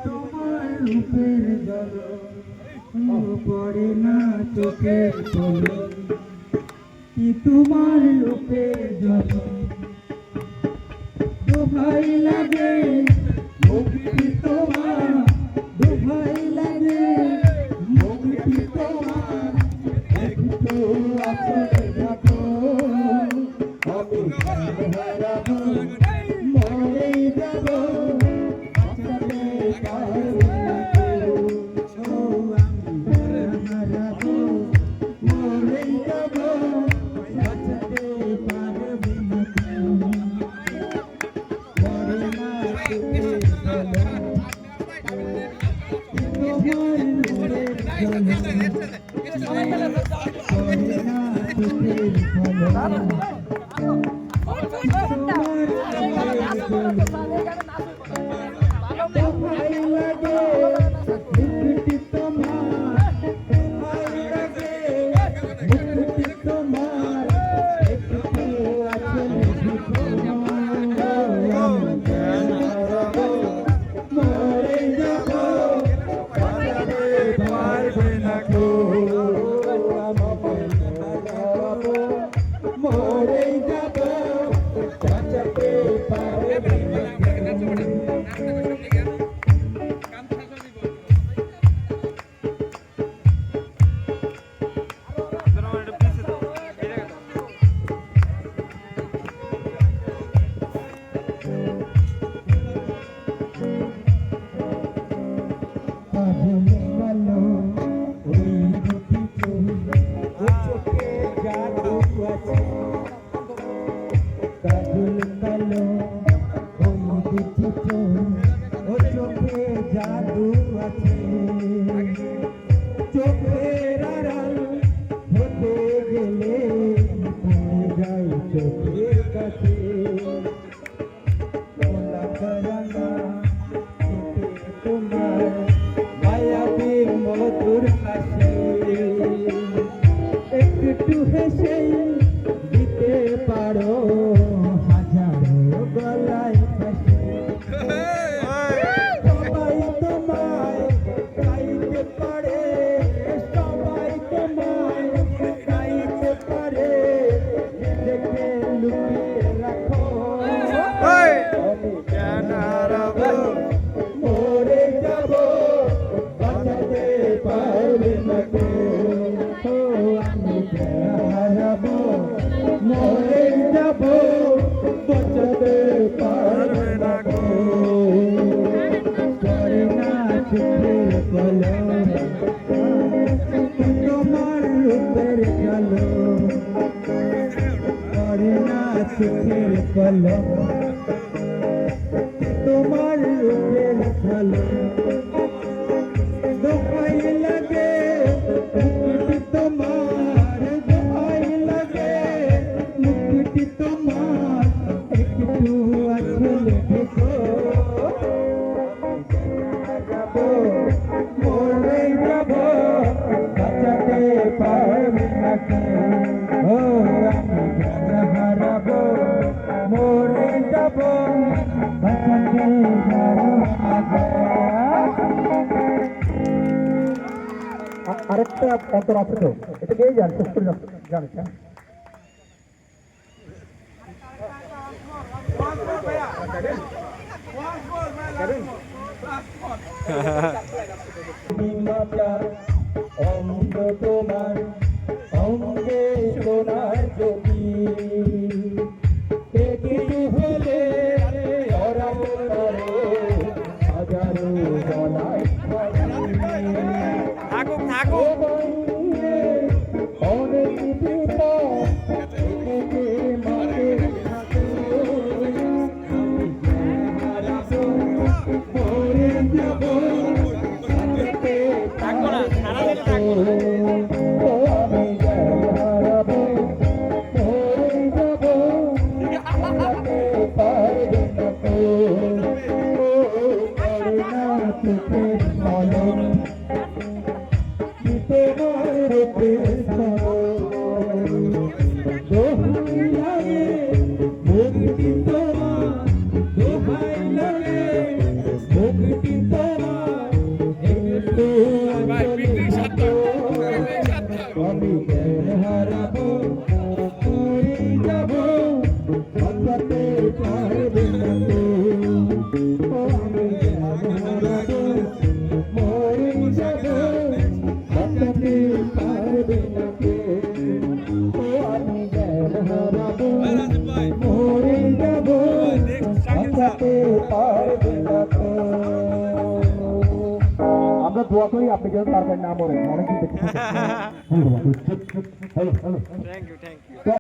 তোমার রূপের জল পড়ে না চোখের পলক কি তোমার রূপের জল দোহাই লাগে মুক্তি তোমার দোহাই লাগে মুক্তি তোমার একটু আসলে থাকো আমি হারাবো মরে যাবো একটু হেসে দিতে পারো হাজারো গলায় সবাই তোমায় গাইতে পারে সবাই তোমায় গাইতে পারে নিজেকে লুকিয়ে রাখো মরে যাব বাঁচাতে পারবে না মরে যাব বাঁচাতে পারবে না করে না চোখের কলম তোমার রূপের ঝলক করে না চোখের কলম তোমার রূপের ঝলক দোহাই লাগে মুক্তি তোমার দোহাই লাগে মুক্তি তোমার একটু আসলে থেকো যাবো মরে যাবো বাঁচাতে পারবে না ও আমি জানা হারাবো মরে যাবো বাঁচাতে আরেকটা অন্তর আছে তো এটা গিয়ে যান শেষ করে জানেন অঙ্গ তোমার অঙ্গে সোনার জ্যোতি একটু হলে হাজারো গলায় অনেক পিতা ভাই পিকনিক সাথে আমি জ্ঞান হারাবো মরে যাবো বাঁচাতে পারবে না কেউ। ও আমি জ্ঞান হারাবো মরে যাবো বাঁচাতে পারবে না কেউ। ও আমি জ্ঞান হারাবো মরে যাবো বাঁচাতে পারবে না কেউ। আমরা দোয়া করি আপনি যেন তাড়াতাড়ি না মরেন, অনেকদিন দেখতে থ্যাংক ইউ